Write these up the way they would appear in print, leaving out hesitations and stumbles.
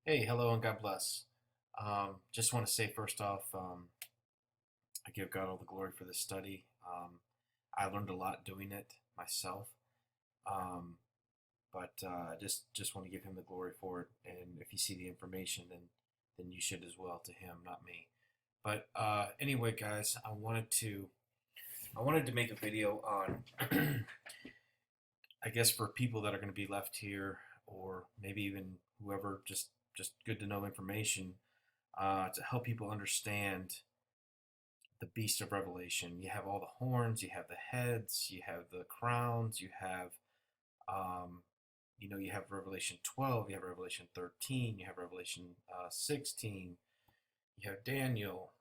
Hey, hello, and God bless. Just want to say first off, I give God all the glory for this study. I learned a lot doing it myself, um, but just want to give Him the glory for it. And if you see the information, then you should as well to Him, not me. But anyway, guys, I wanted to make a video on, I guess, for people that are going to be left here, or maybe even whoever, just good to know information to help people understand the beast of Revelation. You have all the horns, you have the heads, you have the crowns, um, you have Revelation 12, you have Revelation 13, you have Revelation 16, you have Daniel,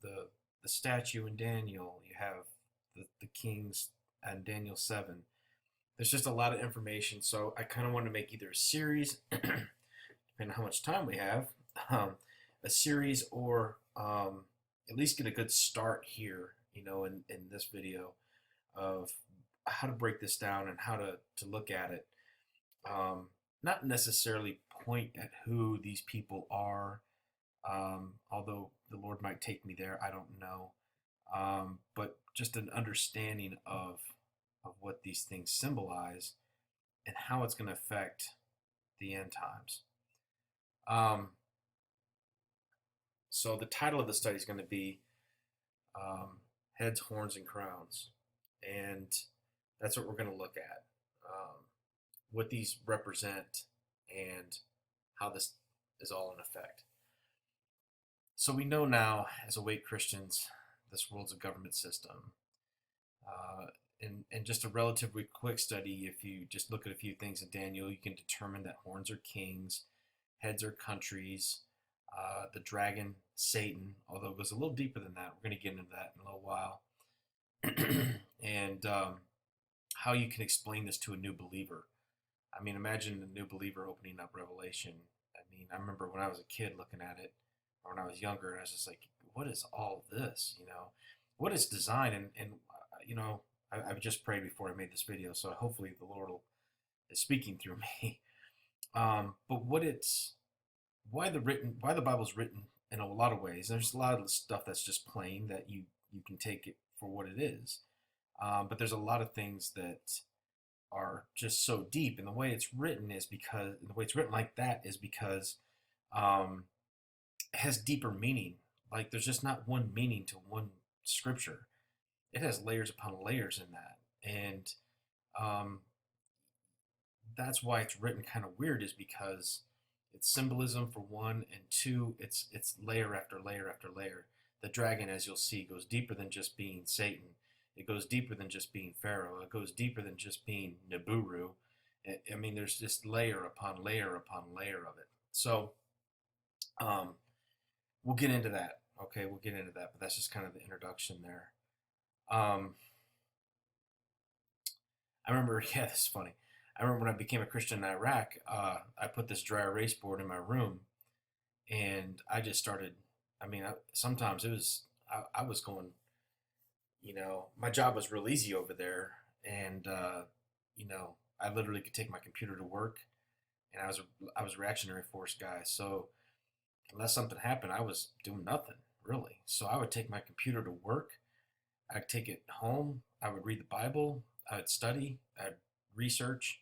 the statue in Daniel, you have the kings and Daniel 7. There's just a lot of information, so I kind of want to make either a series, depending on how much time we have, um, a series or at least get a good start here, in this video of how to break this down and how to look at it. Um, Not necessarily point at who these people are, although the Lord might take me there, I don't know. But just an understanding of what these things symbolize and how it's going to affect the end times. Um, so the title of the study is going to be Heads, Horns, and Crowns. And that's what we're going to look at, what these represent and how this is all in effect. So we know now, as awake Christians, this world's a government system. Uh, and just a relatively quick study, if you just look at a few things in Daniel, you can determine that horns are kings, heads are countries, the dragon, Satan, although it goes a little deeper than that. We're going to get into that in a little while. And how you can explain this to a new believer. I mean, imagine a new believer opening up Revelation. I mean, I remember when I was a kid looking at it, or when I was younger, and I was just like, what is all this? What is design? I've just prayed before I made this video, so hopefully the Lord is speaking through me. But why the Bible's written in a lot of ways. There's a lot of stuff that's just plain that you can take it for what it is. But there's a lot of things that are just so deep, and the way it's written like that is because um, it has deeper meaning. Like there's just not one meaning to one scripture. It has layers upon layers in that, and um, that's why it's written kind of weird. Is because it's symbolism for one, and two, it's layer after layer after layer. The dragon, as you'll see, goes deeper than just being Satan. It goes deeper than just being Pharaoh. It goes deeper than just being Nibiru. I mean, there's just layer upon layer upon layer of it. So um, we'll get into that. Okay, we'll get into that, but that's just kind of the introduction there. Um, I remember, yeah, this is funny. I remember when I became a Christian in Iraq, I put this dry erase board in my room, and I just started. I mean, sometimes I was going. My job was real easy over there, and I literally could take my computer to work, and I was a reactionary force guy. So unless something happened, I was doing nothing really. So I would take my computer to work. I'd take it home. I would read the Bible. I'd study. I'd research,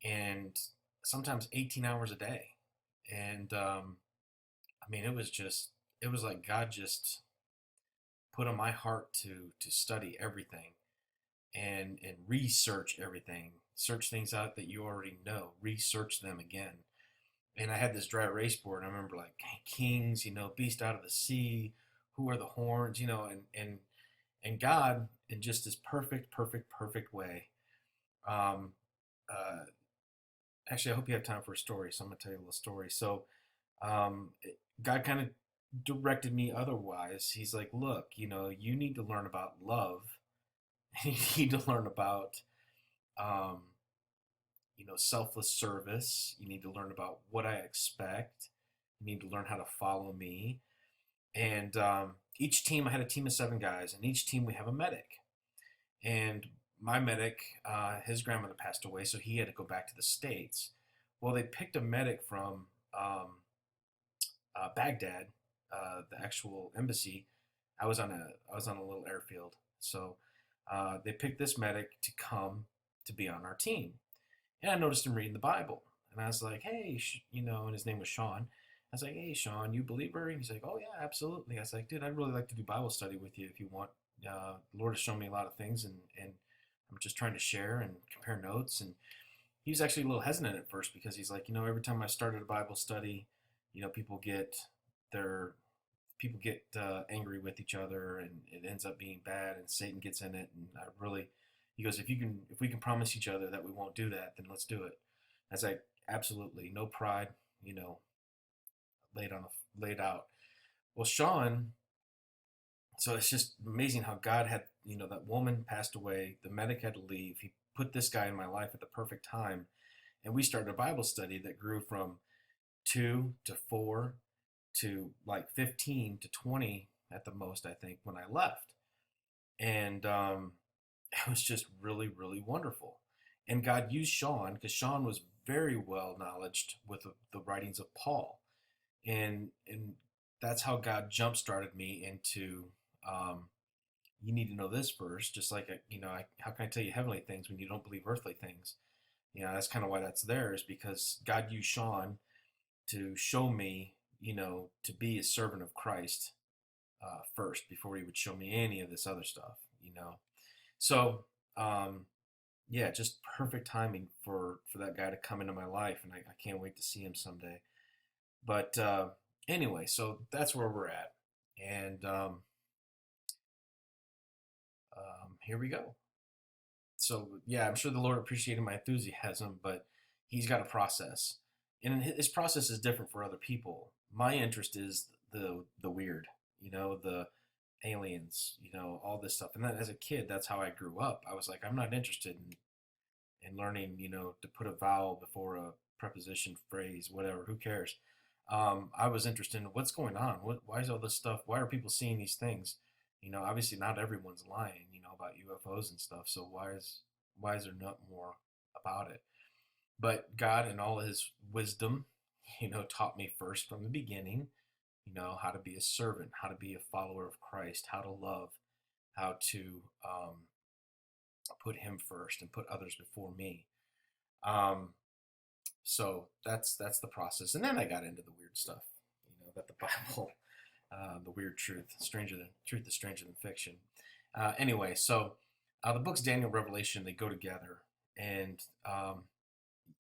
and sometimes 18 hours a day. And I mean, it was like God just put on my heart to study everything and research everything. Search things out that you already know. Research them again. And I had this dry erase board. And I remember like kings, beast out of the sea. Who are the horns? And God in just this perfect, perfect, perfect way. Um, uh, Actually, I hope you have time for a story, so I'm gonna tell you a little story. So, um, God kind of directed me otherwise. He's like, look, you need to learn about love. You need to learn about, um, selfless service. You need to learn about what I expect. You need to learn how to follow me. And each team, I had a team of 7 guys, and each team we have a medic. And my medic, his grandmother passed away, so he had to go back to the States. Well, they picked a medic from Baghdad, the actual embassy. I was on a little airfield, so they picked this medic to come to be on our team, and I noticed him reading the Bible, and I was like, "Hey, and his name was Sean." I was like, "Hey, Sean, you a believer?" And he's like, "Oh yeah, absolutely." I was like, "Dude, I'd really like to do Bible study with you if you want. The Lord has shown me a lot of things, and I'm just trying to share and compare notes." And he was actually a little hesitant at first because he's like, every time I started a Bible study, people get their people get angry with each other, and it ends up being bad, and Satan gets in it. And I really, he goes, if we can promise each other that we won't do that, then let's do it. I was like, absolutely, no pride, you know, laid out. Well, Sean, so it's just amazing how God had, that woman passed away, the medic had to leave. He put this guy in my life at the perfect time, and we started a Bible study that grew from 2 to 4 to like 15 to 20 at the most, I think, when I left. And it was just really, really wonderful. And God used Sean because Sean was very well knowledged with the writings of Paul. And that's how God jump started me into um, you need to know this first, just like, how can I tell you heavenly things when you don't believe earthly things? That's kind of why that's there, is because God used Sean to show me, to be a servant of Christ first before he would show me any of this other stuff. So, yeah, just perfect timing for that guy to come into my life, and I can't wait to see him someday. But anyway, so that's where we're at, and here we go. So yeah, I'm sure the Lord appreciated my enthusiasm, but He's got a process, and His process is different for other people. My interest is the weird, the aliens, all this stuff. And then as a kid, that's how I grew up. I was like, I'm not interested in learning, to put a vowel before a preposition, phrase, whatever. Who cares? I was interested in what's going on. Why is all this stuff? Why are people seeing these things? Obviously not everyone's lying, about UFOs and stuff. So why is there not more about it? But God, in all His wisdom, taught me first from the beginning, how to be a servant, how to be a follower of Christ, how to love, how to put Him first and put others before me. Um, so that's the process, and then I got into the weird stuff, that the Bible, the weird truth is stranger than fiction. Anyway, so the books Daniel, Revelation, they go together, and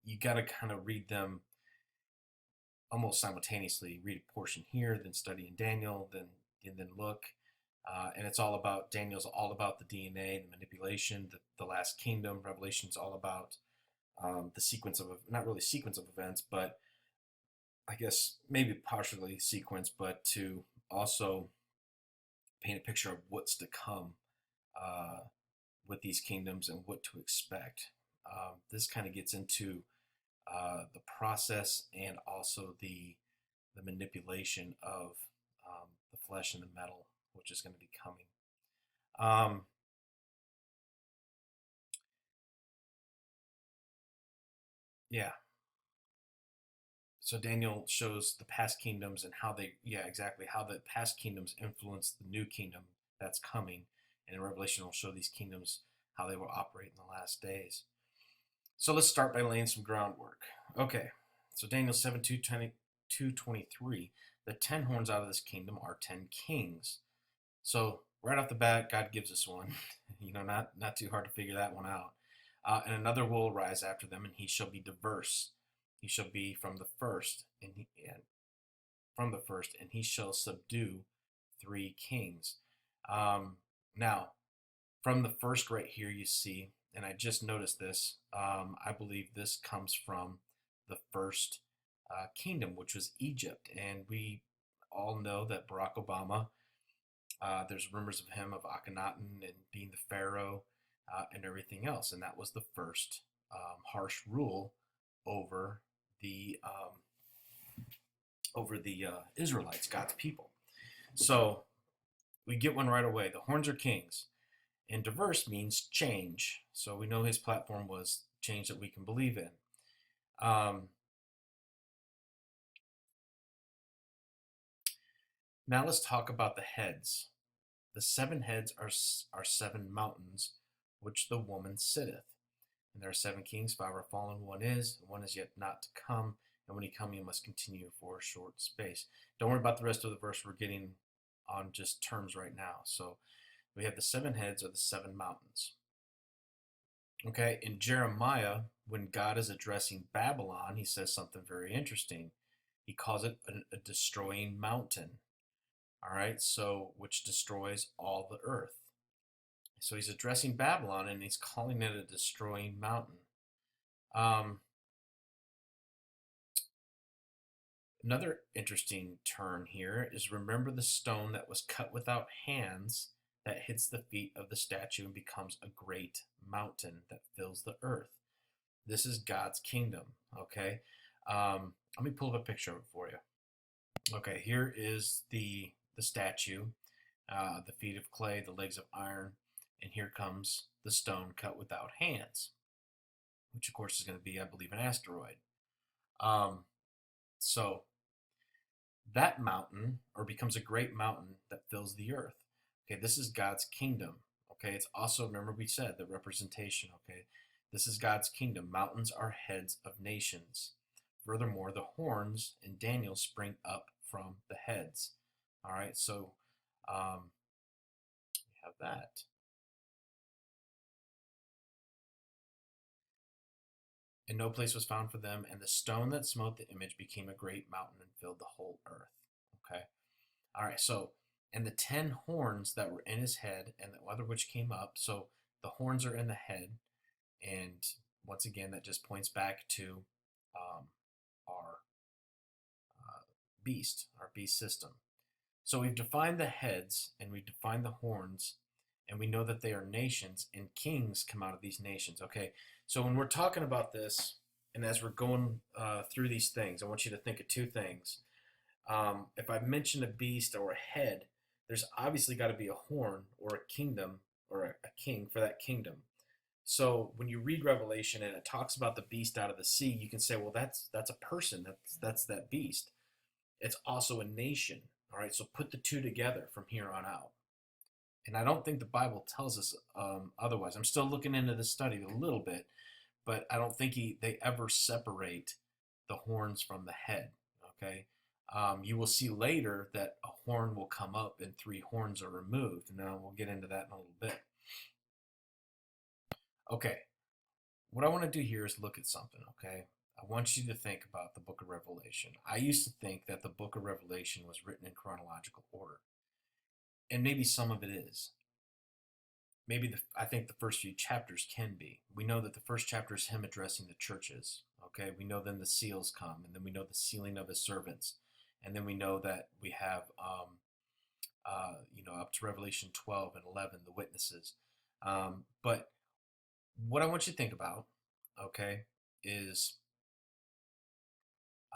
you got to kind of read them almost simultaneously. Read a portion here, then study in Daniel, then look. And it's all about Daniel's all about the DNA, the manipulation, the last kingdom. Revelation's all about the sequence of not really sequence of events, but I guess maybe partially sequence, but to also paint a picture of what's to come uh, with these kingdoms and what to expect. This kind of gets into the process and also the manipulation of the flesh and the metal, which is going to be coming. Um, yeah. So Daniel shows the past kingdoms and how yeah, exactly, how the past kingdoms influence the new kingdom that's coming. And in Revelation, will show these kingdoms how they will operate in the last days. So let's start by laying some groundwork. Okay. So Daniel 7, 223, the 10 horns out of this kingdom are 10 kings. So right off the bat, God gives us one. Not too hard to figure that one out. And another will arise after them, and he shall be diverse. He shall be from the first, and from the first, and he shall subdue 3 kings. Now, from the first right here, you see, and I just noticed this. I believe this comes from the first kingdom, which was Egypt, and we all know that Barack Obama, there's rumors of him of Akhenaten and being the pharaoh and everything else, and that was the first harsh rule over the Israelites, God's people. So we get one right away. The horns are kings, and diverse means change. So we know his platform was change that we can believe in. Um, Now let's talk about the heads. The seven heads are seven mountains which the woman sitteth. And there are seven kings, five are fallen, one is yet not to come, and when he come, he must continue for a short space. Don't worry about the rest of the verse. We're getting on just terms right now. So we have the seven heads or the seven mountains. Okay, in Jeremiah, when God is addressing Babylon, he says something very interesting. He calls it a destroying mountain. All right, so which destroys all the earth. So he's addressing Babylon and he's calling it a destroying mountain. Um, Another interesting turn here is remember the stone that was cut without hands that hits the feet of the statue and becomes a great mountain that fills the earth. This is God's kingdom. Okay, let me pull up a picture of it for you. Okay, here is the statue, the feet of clay, the legs of iron, and here comes the stone cut without hands, which of course is going to be, I believe, an asteroid. Um, so that mountain, or becomes a great mountain that fills the earth. Okay, this is God's kingdom. Okay, it's also, remember we said the representation. Okay, this is God's kingdom. Mountains are heads of nations. Furthermore, the horns in Daniel spring up from the heads. All right, so we have that. And no place was found for them, and the stone that smote the image became a great mountain and filled the whole earth. Okay. All right. So, and the 10 horns that were in his head, and the other which came up. So the horns are in the head, and once again, that just points back to our our beast system. So we've defined the heads and we've defined the horns, and we know that they are nations, and kings come out of these nations. Okay, so when we're talking about this, and as we're going through these things, I want you to think of two things. If I mention a beast or a head, there's obviously got to be a horn or a kingdom or a king for that kingdom. So when you read Revelation and it talks about the beast out of the sea, you can say, well, that's a person. That's that beast. It's also a nation. All right, so put the two together from here on out. And I don't think the Bible tells us otherwise. I'm still looking into this study a little bit, but I don't think they ever separate the horns from the head. Okay, you will see later that a horn will come up and three horns are removed. Now we'll get into that in a little bit. Okay, what I want to do here is look at something. Okay, I want you to think about the book of Revelation. I used to think that the book of Revelation was written in chronological order, and maybe some of it is. Maybe I think the first few chapters can be. We know that the first chapter is him addressing the churches. Okay, we know then the seals come, and then we know the sealing of his servants, and then we know that we have, up to Revelation 12 and 11, the witnesses. But what I want you to think about, okay, is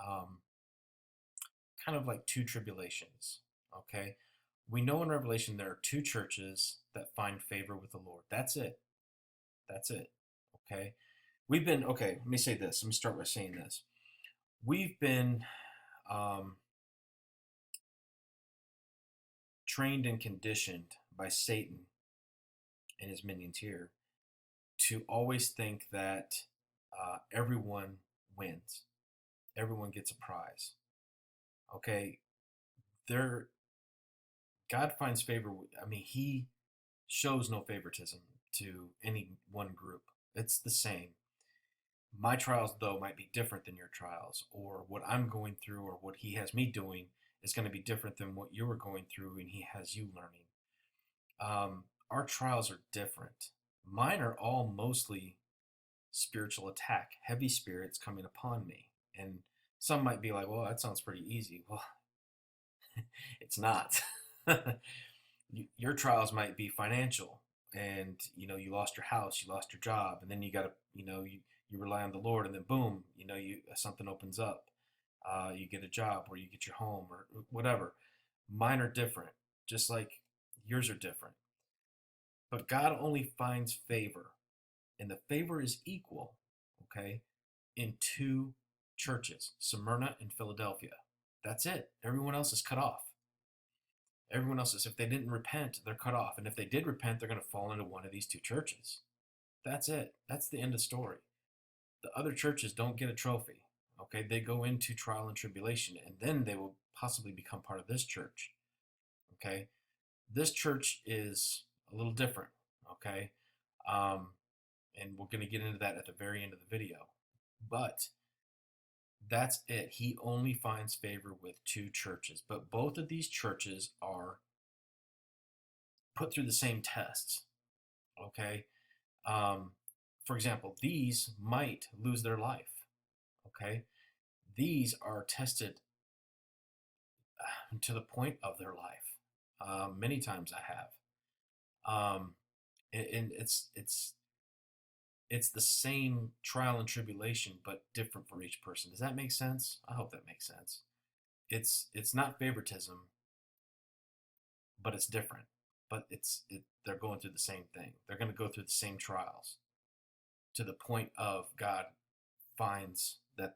um, kind of like two tribulations. Okay, we know in Revelation there are two churches that find favor with the Lord. That's it. That's it. Okay. Okay, let me say this. Let me start by saying this. We've been um, trained and conditioned by Satan and his minions here to always think that everyone wins, everyone gets a prize. Okay, there, God finds favor. I mean, He shows no favoritism to any one group. It's the same. My trials, though, might be different than your trials, or what I'm going through, or what He has me doing is going to be different than what you are going through, and He has you learning. Our trials are different. Mine are all mostly spiritual attack, heavy spirits coming upon me. And some might be like, well, that sounds pretty easy. Well, it's not. Your trials might be financial, and you lost your house, you lost your job, and then you got to, you rely on the Lord, and then boom, you something opens up. You get a job, or you get your home, or whatever. Mine are different, just like yours are different. But God only finds favor, and the favor is equal, okay, in two churches, Smyrna and Philadelphia. That's it. Everyone else is cut off. Everyone else is, if they didn't repent, they're cut off. And if they did repent, they're going to fall into one of these two churches. That's it. That's the end of the story. The other churches don't get a trophy. Okay, they go into trial and tribulation, and then they will possibly become part of this church. Okay, this church is a little different. Okay, um, and we're going to get into that at the very end of the video. But that's it. He only finds favor with two churches, but both of these churches are put through the same tests. Okay, for example, these might lose their life. Okay, these are tested to the point of their life. Many times I have, and it's the same trial and tribulation, but different for each person. Does that make sense? I hope that makes sense. It's not favoritism, but it's different. But they're going through the same thing. They're going to go through the same trials to the point of God finds that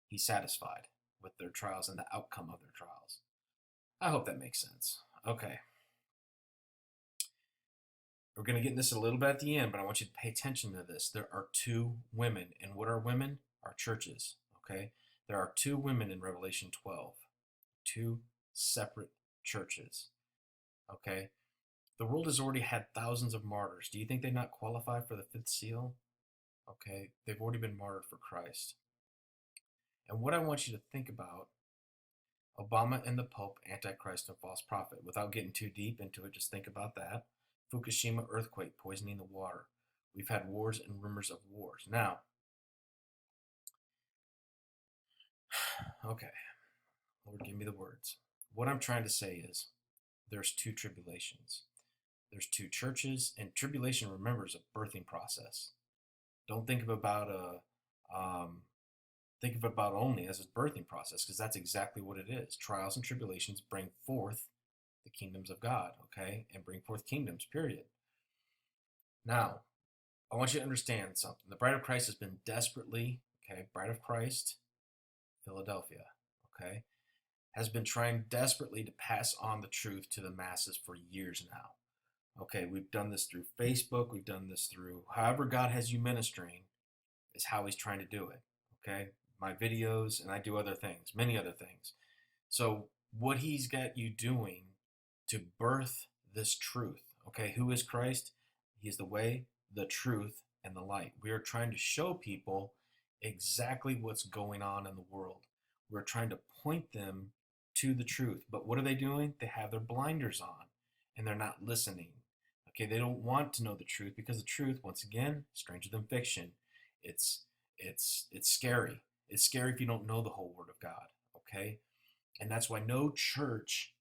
He's satisfied with their trials and the outcome of their trials. I hope that makes sense. Okay. We're going to get in this a little bit at the end, but I want you to pay attention to this. There are two women. And what are women? Are churches. Okay? There are two women in Revelation 12. Two separate churches. Okay? The world has already had thousands of martyrs. Do you think they not qualify for the fifth seal? Okay? They've already been martyred for Christ. And what I want you to think about, Obama and the Pope, Antichrist and false prophet. Without getting too deep into it, just think about that. Fukushima earthquake poisoning the water. We've had wars and rumors of wars. Now, okay, Lord, give me the words. What I'm trying to say is there's two tribulations. There's two churches, and tribulation, remember, is a birthing process. Don't think of about think of about only as a birthing process, because that's exactly what it is. Trials and tribulations bring forth the kingdoms of God, okay, and bring forth kingdoms, period. Now, I want you to understand something. The bride of Christ has been desperately, okay, bride of Christ, Philadelphia, okay, has been trying desperately to pass on the truth to the masses for years now. Okay, we've done this through Facebook, we've done this through however God has you ministering, is how He's trying to do it. Okay, my videos, and I do other things, many other things. So, what He's got you doing to birth this truth, okay, who is Christ? He is the way, the truth, and the light. We are trying to show people exactly what's going on in the world. We're trying to point them to the truth. But what are they doing? They have their blinders on and they're not listening. Okay, they don't want to know the truth because the truth, once again, stranger than fiction. It's scary. It's scary if you don't know the whole Word of God. Okay, and that's why no church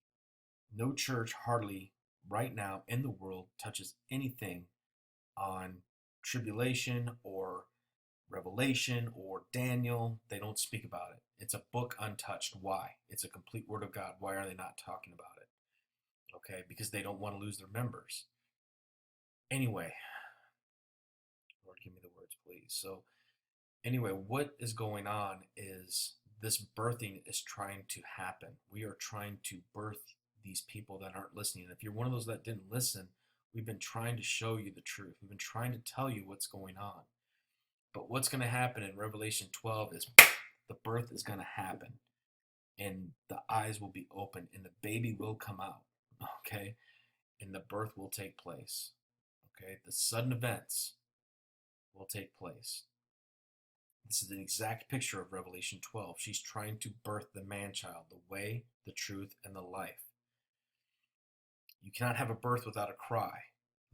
hardly right now in the world touches anything on tribulation or Revelation or Daniel. They don't speak about it. It's a book untouched. Why? It's a complete Word of God. Why are they not talking about it? Okay, because they don't want to lose their members. Anyway, Lord, give me the words, please. So, anyway, what is going on is this birthing is trying to happen. We are trying to birth these people that aren't listening. And if you're one of those that didn't listen, we've been trying to show you the truth. We've been trying to tell you what's going on. But what's going to happen in Revelation 12 is the birth is going to happen and the eyes will be open and the baby will come out, okay? And the birth will take place, okay? The sudden events will take place. This is an exact picture of Revelation 12. She's trying to birth the man-child, the way, the truth, and the life. You cannot have a birth without a cry.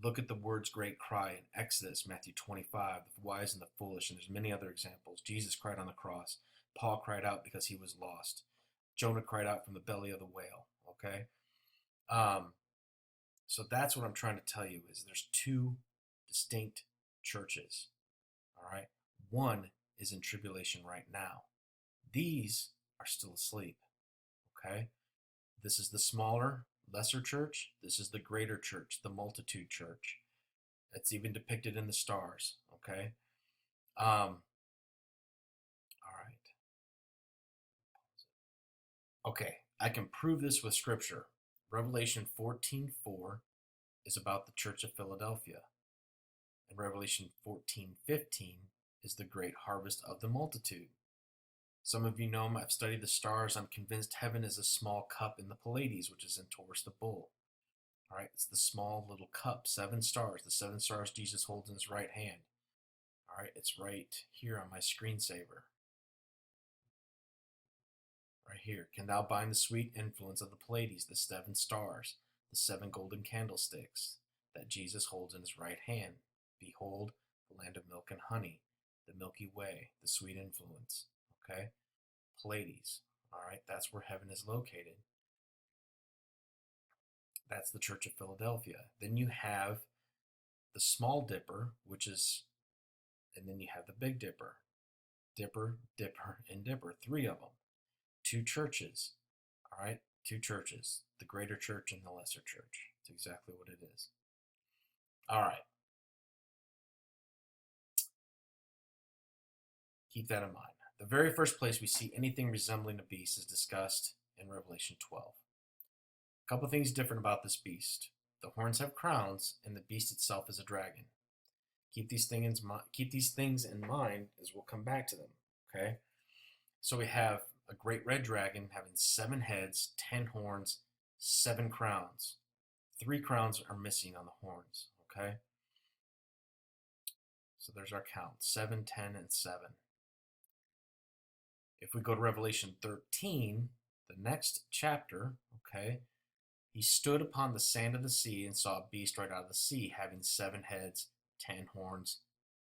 Look at the words great cry in Exodus, Matthew 25, the wise and the foolish, and there's many other examples. Jesus cried on the cross. Paul cried out because he was lost. Jonah cried out from the belly of the whale, okay? So that's what I'm trying to tell you is there's two distinct churches, all right? One is in tribulation right now. These are still asleep, okay? This is the smaller, lesser church. This is the greater church, the multitude church. It's even depicted in the stars, okay? All right. Okay, I can prove this with scripture. Revelation 14:4 is about the church of Philadelphia. And Revelation 14:15 is the great harvest of the multitude. Some of you know I've studied the stars. I'm convinced heaven is a small cup in the Pleiades, which is in Taurus the bull. All right, it's the small little cup, 7 stars, the 7 stars Jesus holds in his right hand. All right, it's right here on my screensaver. Right here. Can thou bind the sweet influence of the Pleiades, the 7 stars, the 7 golden candlesticks that Jesus holds in his right hand? Behold, the land of milk and honey, the Milky Way, the sweet influence. Okay? Pleiades. All right, that's where heaven is located. That's the Church of Philadelphia. Then you have the Small Dipper, which is, and then you have the Big Dipper. Dipper, Dipper, and Dipper. 3 of them. 2 churches. All right, 2 churches. The greater church and the lesser church. It's exactly what it is. All right. Keep that in mind. The very first place we see anything resembling a beast is discussed in Revelation 12. A couple things different about this beast. The horns have crowns, and the beast itself is a dragon. Keep these things in mind as we'll come back to them. Okay? So we have a great red dragon having 7 heads, 10 horns, 7 crowns. 3 crowns are missing on the horns. Okay? So there's our count, 7, 10, and 7. If we go to Revelation 13, the next chapter, okay, he stood upon the sand of the sea and saw a beast right out of the sea, having 7 heads, 10 horns,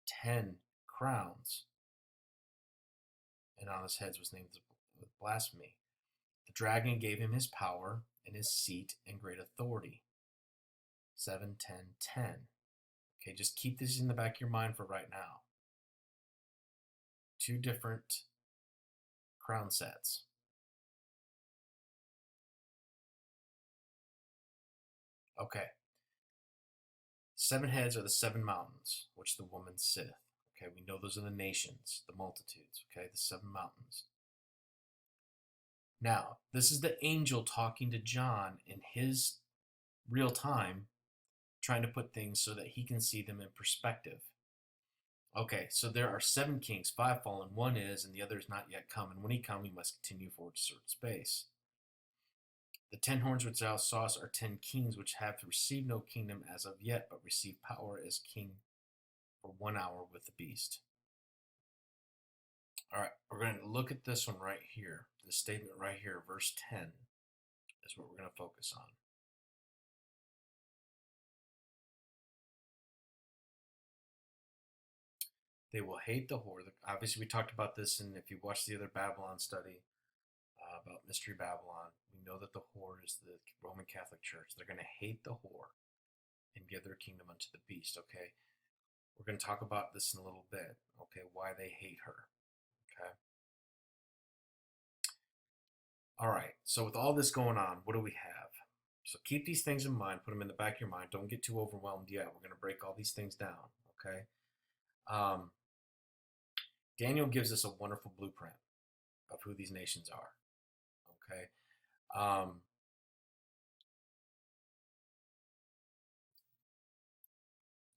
10 crowns. And on his heads was named with blasphemy. The dragon gave him his power and his seat and great authority. 7, 10, 10. Okay, just keep this in the back of your mind for right now. 2 different crown sets. Okay. 7 heads are the 7 mountains, which the woman sitteth. Okay, we know those are the nations, the multitudes. Okay, the 7 mountains. Now, this is the angel talking to John in his real time, trying to put things so that he can see them in perspective. Okay, so there are 7 kings, 5 fallen, 1 is, and the other is not yet come. And when he come, he must continue forward to a certain space. The 10 horns which thou sawest are 10 kings which have received no kingdom as of yet, but receive power as king for 1 hour with the beast. All right, we're going to look at this one right here. This statement right here, verse 10, is what we're going to focus on. They will hate the whore. Obviously, we talked about this, and if you watch the other Babylon study about Mystery Babylon, we know that the whore is the Roman Catholic Church. They're going to hate the whore and give their kingdom unto the beast, okay? We're going to talk about this in a little bit, okay, why they hate her, okay? All right, so with all this going on, what do we have? So keep these things in mind, put them in the back of your mind. Don't get too overwhelmed yet. We're going to break all these things down, okay? Daniel gives us a wonderful blueprint of who these nations are, okay?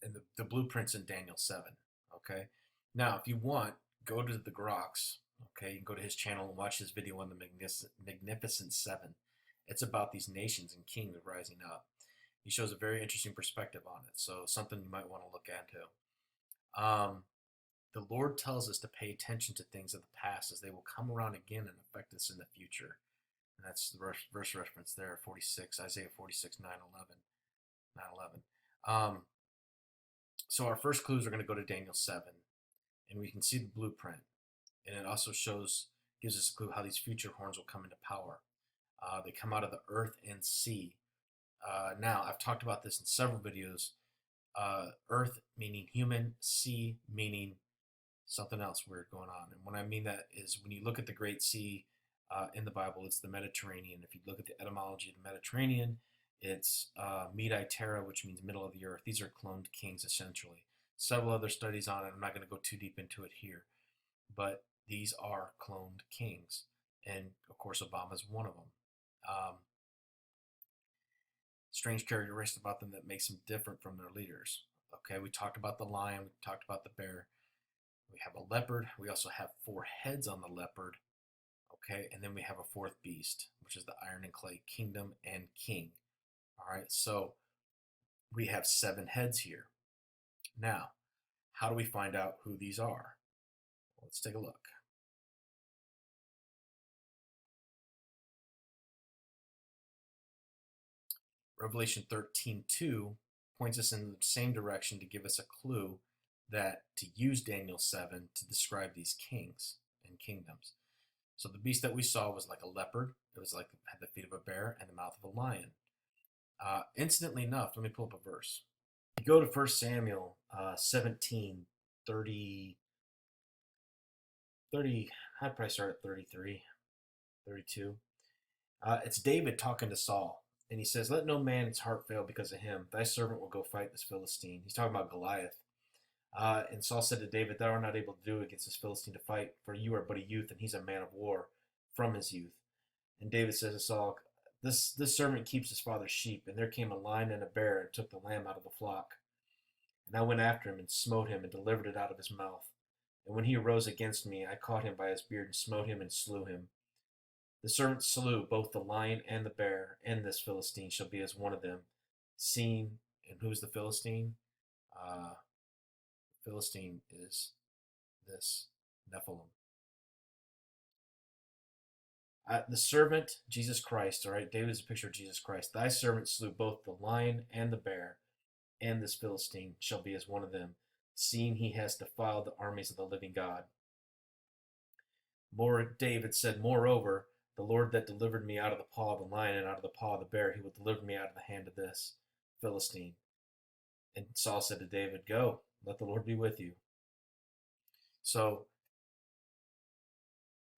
And the blueprint's in Daniel 7, okay? Now, if you want, go to the Groks, okay? You can go to his channel and watch his video on the Magnificent 7. It's about these nations and kings rising up. He shows a very interesting perspective on it, so something you might want to look into. The Lord tells us to pay attention to things of the past as they will come around again and affect us in the future. And that's the verse reference there, 46, Isaiah 46, 9:11. So our first clues are going to go to Daniel 7, and we can see the blueprint. And it also gives us a clue how these future horns will come into power. They come out of the earth and sea. Now, I've talked about this in several videos. Earth meaning human, sea meaning something else weird going on. And what I mean that is when you look at the Great Sea in the Bible, it's the Mediterranean. If you look at the etymology of the Mediterranean, it's Medai Terra, which means middle of the earth. These are cloned kings, essentially. Several other studies on it. I'm not going to go too deep into it here. But these are cloned kings. And, of course, Obama's one of them. strange characteristics about them that makes them different from their leaders. Okay, we talked about the lion, we talked about the bear. We have a leopard. We also have 4 heads on the leopard. Okay, and then we have a 4th beast, which is the iron and clay kingdom and king. All right, so we have 7 heads here. Now, how do we find out who these are? Let's take a look. Revelation 13:2 points us in the same direction to give us a clue that to use Daniel 7 to describe these kings and kingdoms. So the beast that we saw was like a leopard. It was like had the feet of a bear and the mouth of a lion. Incidentally enough, let me pull up a verse. You go to 1 Samuel 17, 30, 30, I'd probably start at 33, 32. It's David talking to Saul. And he says, let no man's heart fail because of him. Thy servant will go fight this Philistine. He's talking about Goliath. And Saul said to David, thou art not able to do against this Philistine to fight, for you are but a youth, and he's a man of war from his youth. And David says to Saul, this servant keeps his father's sheep, and there came a lion and a bear and took the lamb out of the flock. And I went after him and smote him and delivered it out of his mouth. And when he arose against me, I caught him by his beard and smote him and slew him. The servant slew both the lion and the bear, and this Philistine shall be as one of them. Seen, and who's the Philistine? Philistine is this Nephilim. The servant, Jesus Christ, all right, David is a picture of Jesus Christ. Thy servant slew both the lion and the bear, and this Philistine shall be as one of them, seeing he has defiled the armies of the living God. David said, moreover, the Lord that delivered me out of the paw of the lion and out of the paw of the bear, he will deliver me out of the hand of this Philistine. And Saul said to David, go, let the Lord be with you. So,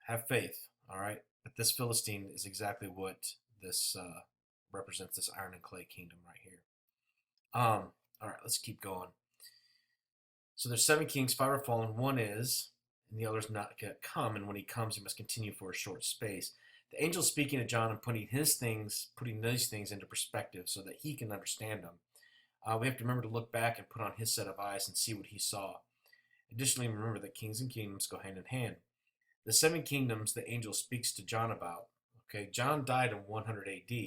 have faith, all right? But this Philistine is exactly what this represents, this iron and clay kingdom right here. All right, let's keep going. So there's 7 kings, 5 are fallen, 1 is, and the other's not yet come. And when he comes, he must continue for a short space. The angel speaking to John and putting these things into perspective so that he can understand them. We have to remember to look back and put on his set of eyes and see what he saw. Additionally, remember that kings and kingdoms go hand in hand. The 7 kingdoms the angel speaks to John about. Okay, John died in 100 AD.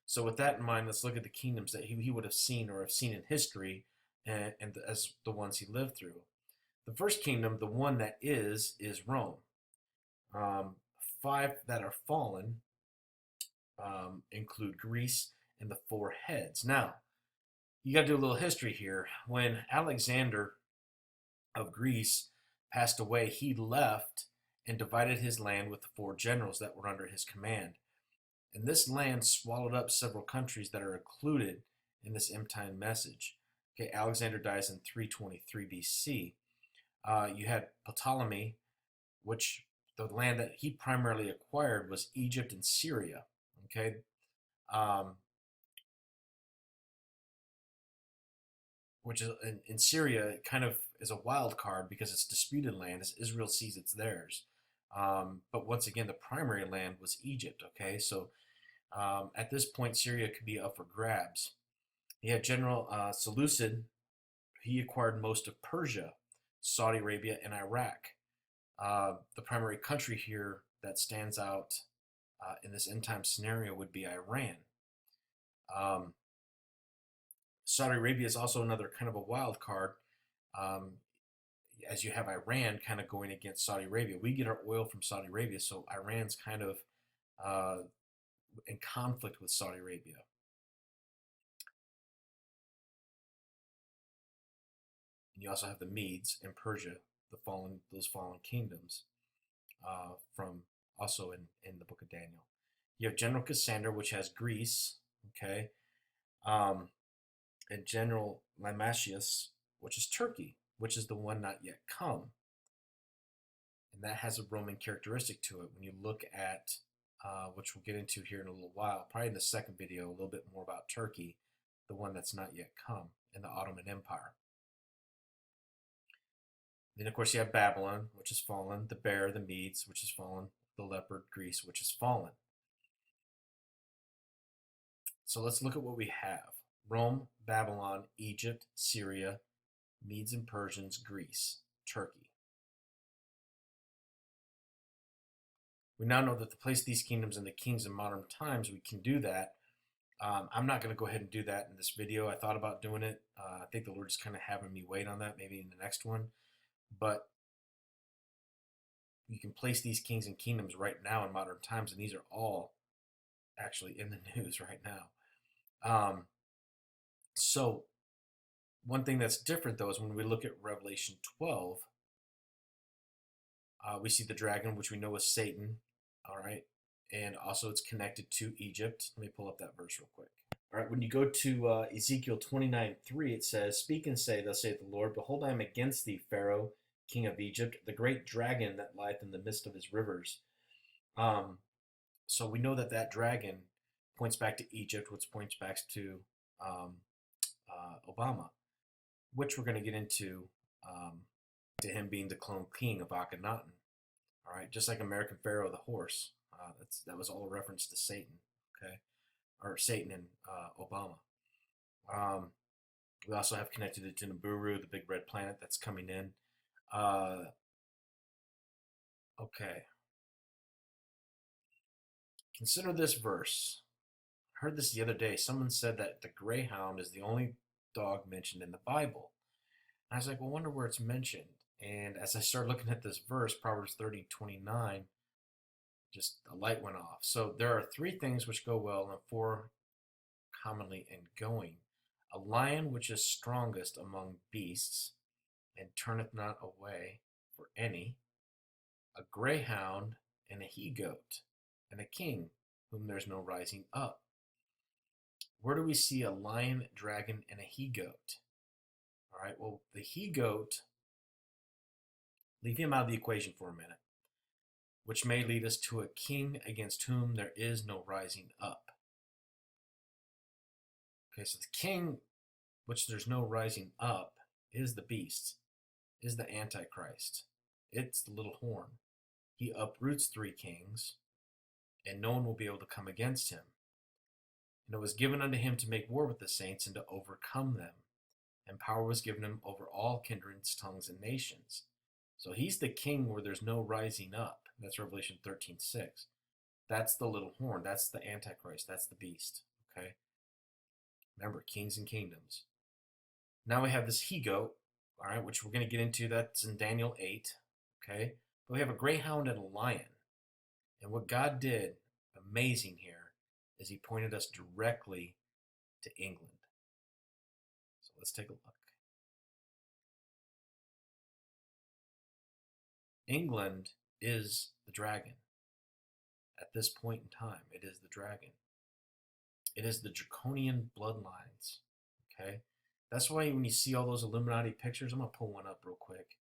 So with that in mind, let's look at the kingdoms that he would have seen or have seen in history and as the ones he lived through. The first kingdom, the one that is Rome. 5 that are fallen include Greece and the 4 heads. Now, you got to do a little history here. When Alexander of Greece passed away, he left and divided his land with the 4 generals that were under his command. And this land swallowed up several countries that are included in this end time message. Okay, Alexander dies in 323 BC. You had Ptolemy, which the land that he primarily acquired was Egypt and Syria. Okay, which is in Syria, it kind of is a wild card because it's disputed land as Israel sees it's theirs. But once again, the primary land was Egypt. Okay, so at this point, Syria could be up for grabs. You had General Seleucid. He acquired most of Persia, Saudi Arabia, and Iraq. The primary country here that stands out in this end time scenario would be Iran. Saudi Arabia is also another kind of a wild card, as you have Iran kind of going against Saudi Arabia. We get our oil from Saudi Arabia, so Iran's kind of in conflict with Saudi Arabia. And you also have the Medes in Persia, those fallen kingdoms, from also in the book of Daniel. You have General Cassander, which has Greece, okay, and General Lamasius, which is Turkey, which is the one not yet come. And that has a Roman characteristic to it. When you look at, which we'll get into here in a little while, probably in the second video, a little bit more about Turkey, the one that's not yet come in the Ottoman Empire. Then, of course, you have Babylon, which is fallen, the bear, the Medes, which is fallen, the leopard, Greece, which is fallen. So let's look at what we have: Rome, Babylon, Egypt, Syria, Medes and Persians, Greece, Turkey. We now know that to place these kingdoms in the kings in modern times, we can do that. I'm not going to go ahead and do that in this video. I thought about doing it. I think the Lord is kind of having me wait on that, maybe in the next one. But you can place these kings and kingdoms right now in modern times, and these are all actually in the news right now. So one thing that's different, though, is when we look at Revelation 12, we see the dragon, which we know is Satan, all right? And also it's connected to Egypt. Let me pull up that verse real quick. All right, when you go to Ezekiel 29:3, it says, "Speak and say, thus saith the Lord, behold, I am against thee, Pharaoh, king of Egypt, the great dragon that lieth in the midst of his rivers." Um, so we know that that dragon points back to Egypt, which points back to um, Obama, which we're going to get into, to him being the clone king of Akhenaten. All right, just like American Pharaoh the horse. That was all a reference to Satan. Okay, or Satan and Obama. Um, we also have connected it to Nibiru, the big red planet that's coming in. Okay, consider this verse. I heard this the other day. Someone said that the greyhound is the only dog mentioned in the Bible. And I was like, well, I wonder where it's mentioned. And as I started looking at this verse, Proverbs 30:29, just a light went off. So there are three things which go well and four commonly in going: a lion which is strongest among beasts, and turneth not away for any; a greyhound, and a he goat, and a king, whom there's no rising up. Where do we see a lion, dragon, and a he goat? All right, well, the he goat, leave him out of the equation for a minute, which may lead us to a king against whom there is no rising up. Okay, so the king, which there's no rising up, is the beast, is the Antichrist. It's the little horn. He uproots three kings, and no one will be able to come against him. And it was given unto him to make war with the saints and to overcome them. And power was given him over all kindreds, tongues, and nations. So he's the king where there's no rising up. That's Revelation 13:6. That's the little horn. That's the Antichrist. That's the beast. Okay? Remember, kings and kingdoms. Now we have this he goat, all right, which we're going to get into. That's in Daniel 8. Okay? But we have a greyhound and a lion. And what God did, amazing here, is he pointed us directly to England. So let's take a look. England is the dragon. At this point in time, it is the dragon. It is the draconian bloodlines. Okay? That's why when you see all those Illuminati pictures, I'm going to pull one up real quick.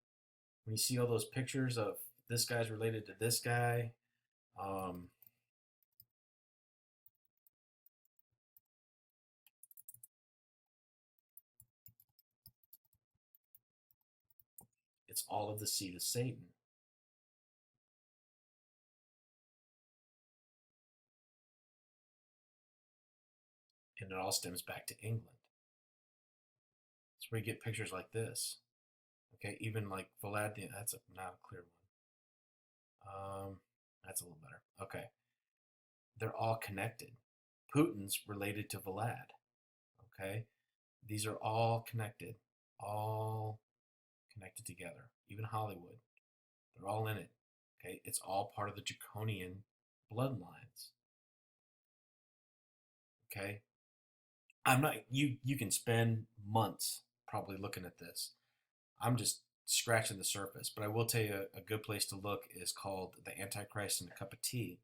When you see all those pictures of this guy's related to this guy, it's all of the seed of Satan. And it all stems back to England. That's where you get pictures like this. Okay, even like Vlad, that's not a clear one. That's a little better. Okay, they're all connected. Putin's related to Vlad. Okay, these are all connected together. Even Hollywood, they're all in it. Okay, it's all part of the draconian bloodlines. Okay, I'm not. You can spend months probably looking at this. I'm just scratching the surface, but I will tell you a good place to look is called "The Antichrist and a Cup of Tea."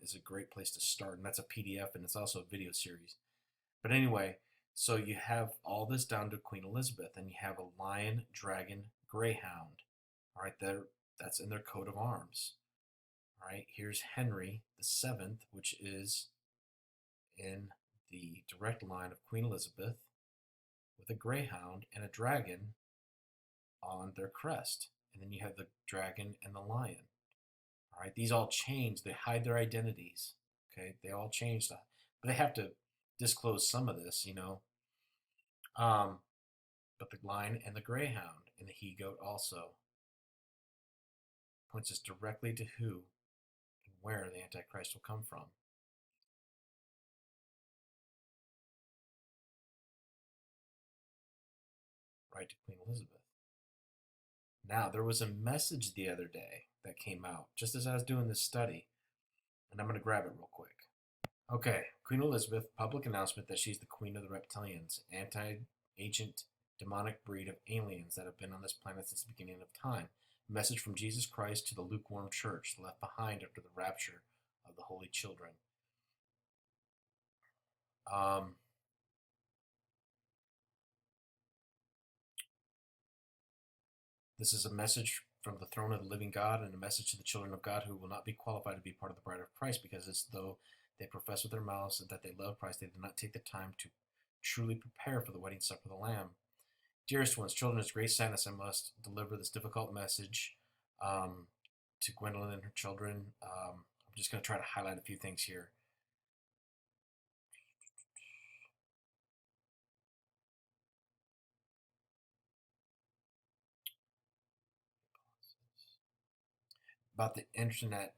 Is a great place to start, and that's a PDF, and it's also a video series. But anyway, so you have all this down to Queen Elizabeth, and you have a lion, dragon, greyhound. All right, there, that's in their coat of arms. All right, here's Henry the Seventh, which is in the direct line of Queen Elizabeth, with a greyhound and a dragon on their crest. And then you have the dragon and the lion. All right, these all change. They hide their identities. Okay, they all change. but they have to disclose some of this, you know. Um, but the lion and the greyhound and the he goat also points us directly to who and where the Antichrist will come from. Right to Queen Elizabeth. Now, there was a message the other day that came out just as I was doing this study, and I'm going to grab it real quick. Okay, Queen Elizabeth, public announcement that she's the queen of the reptilians, anti-ancient demonic breed of aliens that have been on this planet since the beginning of time. A message from Jesus Christ to the lukewarm church left behind after the rapture of the holy children. Um, this is a message from the throne of the living God and a message to the children of God who will not be qualified to be part of the bride of Christ because as though they profess with their mouths that they love Christ, they do not take the time to truly prepare for the wedding supper of the Lamb. Dearest ones, children, it's great sadness I must deliver this difficult message um, to Gwendolyn and her children. I'm just going to try to highlight a few things here. About the internet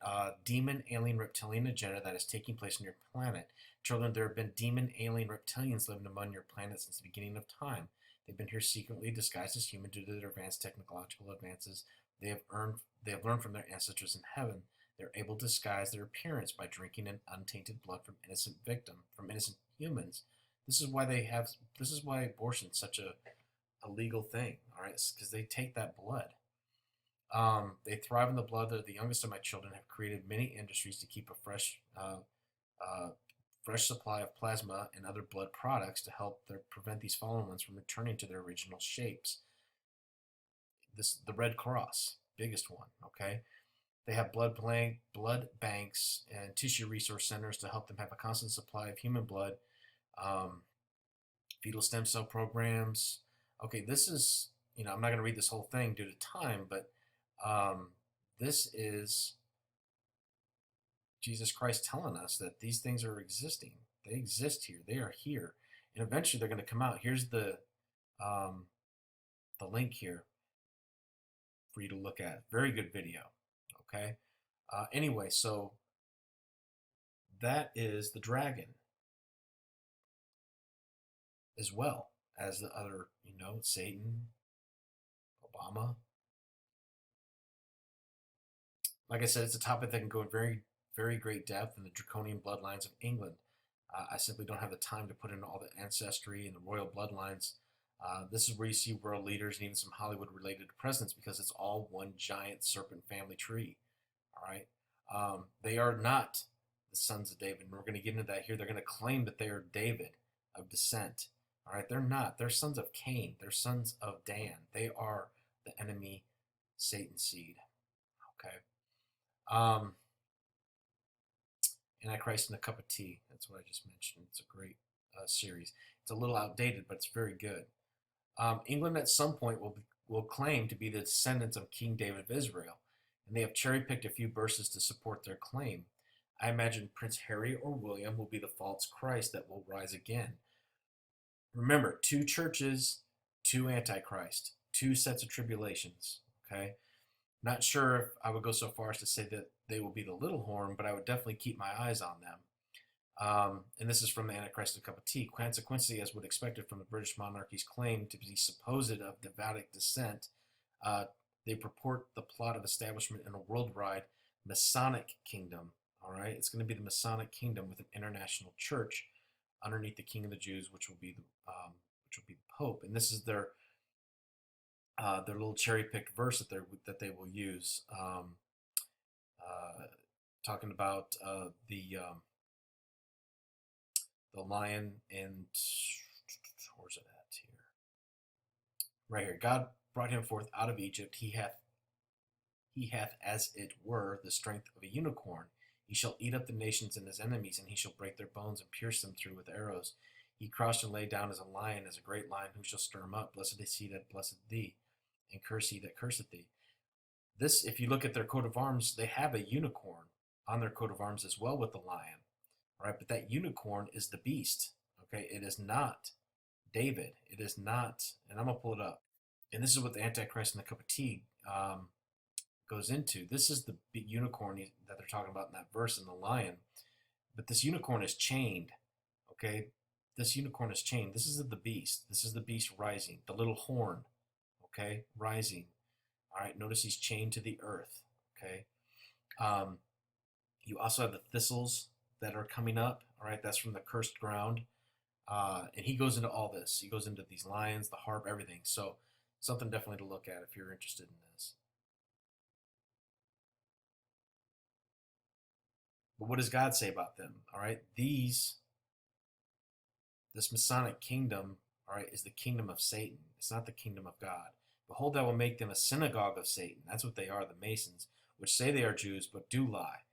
demon, alien, reptilian agenda that is taking place on your planet. Children, there have been demon, alien, reptilians living among your planet since the beginning of time. They've been here secretly, disguised as human due to their advanced technological advances. They have learned from their ancestors in heaven. They're able to disguise their appearance by drinking an untainted blood from innocent humans. This is why abortion is such a legal thing, all right? Because they take that blood. They thrive in the blood. They're the youngest of my children. Have created many industries to keep a uh, fresh supply of plasma and other blood products to help prevent these fallen ones from returning to their original shapes. The Red Cross, biggest one. Okay, they have blood banks, and tissue resource centers to help them have a constant supply of human blood. Um, Fetal stem cell programs. Okay, this is, I'm not going to read this whole thing due to time, but um, this is Jesus Christ telling us that these things are existing. They exist here. They are here, and eventually they're going to come out. Here's um, the link here for you to look at. Very good video. Okay. Anyway, so that is the dragon as well as the other, Satan, Obama. Like I said, it's a topic that can go in very, very great depth in the draconian bloodlines of England. I simply don't have the time to put in all the ancestry and the royal bloodlines. This is where you see world leaders and even some Hollywood related presidents because it's all one giant serpent family tree. All right. They are not the sons of David. And we're going to get into that here. They're going to claim that they are David of descent. All right. They're not. They're sons of Cain. They're sons of Dan. They are the enemy Satan seed. Okay. Um, Antichrist in a Cup of Tea. That's what I just mentioned. It's a great series. It's a little outdated, but it's very good. England at some point will claim to be the descendants of King David of Israel, and they have cherry picked a few verses to support their claim. I imagine Prince Harry or William will be the false Christ that will rise again. Remember, two churches, two Antichrist, two sets of tribulations. Okay, not sure if I would go so far as to say that they will be the little horn, but I would definitely keep my eyes on them. And this is from the Antichrist of Cup of Tea. Consequently, as would expected from the British monarchy's claim to be supposed of Devatic descent, uh, they purport the plot of establishment in a worldwide Masonic kingdom. All right, it's going to be the Masonic kingdom with an international church underneath the King of the Jews, which will be the Pope. And this is their little cherry picked verse that they will use, uh, talking about the lion and where's it at here? Right here. God brought him forth out of Egypt. He hath as it were the strength of a unicorn. He shall eat up the nations and his enemies, and he shall break their bones and pierce them through with arrows. He crouched and lay down as a lion, as a great lion. Who shall stir him up? Blessed is he that blesseth thee, and curse he that curseth thee. This, if you look at their coat of arms, they have a unicorn on their coat of arms as well with the lion. All right, but that unicorn is the beast. Okay, it is not David. It is not, and I'm gonna pull it up. And this is what the Antichrist and the cup of tea goes into. This is the unicorn that they're talking about in that verse in the lion. But this unicorn is chained. Okay, this unicorn is chained. This is the beast. This is the beast rising. The little horn. Okay, rising. All right. Notice he's chained to the earth. Okay. Um, you also have the thistles that are coming up. All right, that's from the cursed ground. And he goes into all this. He goes into these lions, the harp, everything. So something definitely to look at if you're interested in this. But what does God say about them? All right, this Masonic kingdom, all right, is the kingdom of Satan. It's not the kingdom of God. Behold, I will make them a synagogue of Satan. That's what they are, the Masons, which say they are Jews, but do lie.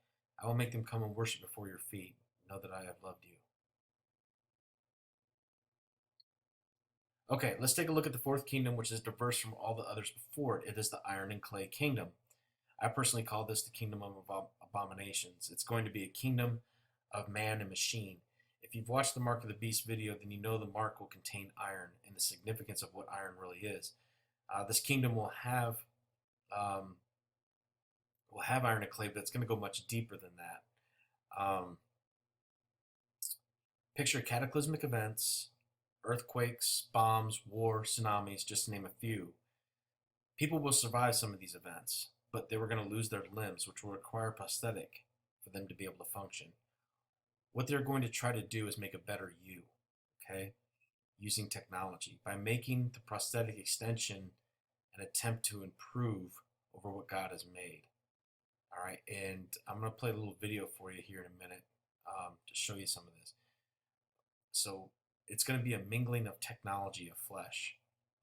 I will make them come and worship before your feet. Know that I have loved you. Okay, let's take a look at the fourth kingdom, which is diverse from all the others before it. It is the iron and clay kingdom. I personally call this the kingdom of abominations. It's going to be a kingdom of man and machine. If you've watched the Mark of the Beast video, then you know the mark will contain iron and the significance of what iron really is. This kingdom um, will have iron and clay, but it's going to go much deeper than that. Picture cataclysmic events, earthquakes, bombs, war, tsunamis, just to name a few. People will survive some of these events, but they were going to lose their limbs, which will require prosthetic for them to be able to function. What they're going to try to do is make a better you, okay, using technology. By making the prosthetic extension an attempt to improve over what God has made. All right, and I'm going to play a little video for you here in a minute to show you some of this. So it's going to be a mingling of technology of flesh.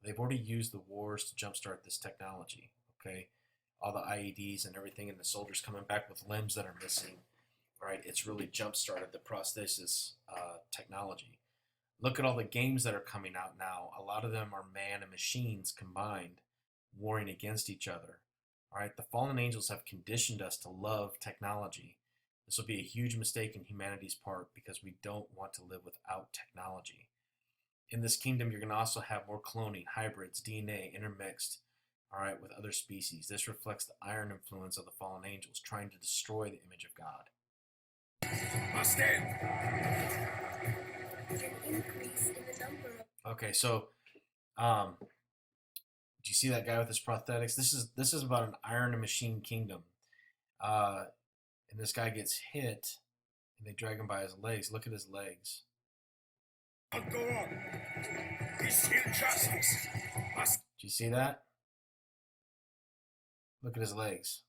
They've already used the wars to jumpstart this technology, okay? All the IEDs and everything, and the soldiers coming back with limbs that are missing, right? It's really jump-started the prosthesis technology. Look at all the games that are coming out now. A lot of them are man and machines combined, warring against each other. All right, the fallen angels have conditioned us to love technology. This will be a huge mistake in humanity's part because we don't want to live without technology. In this kingdom, you're going to also have more cloning, hybrids, DNA intermixed, all right, with other species. This reflects the iron influence of the fallen angels trying to destroy the image of God. Must end. Okay, so do you see that guy with his prosthetics? This is about an iron and machine kingdom. And this guy gets hit, and they drag him by his legs. Look at his legs. I'll go on. This injustice must. Do you see that? Look at his legs.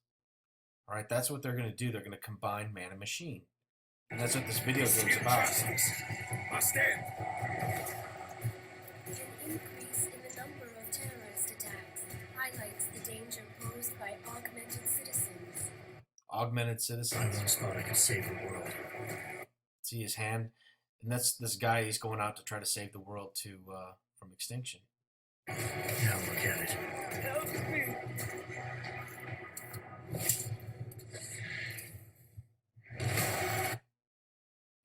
All right, that's what they're going to do. They're going to combine man and machine. And that's what this video game is about. Must end. An increase in the number of terrorist attacks highlights the danger posed by augmented citizens. Augmented citizens. I once thought I could save the world. See his hand? And that's this guy, he's going out to try to save the world from extinction. Now look at it. Help me!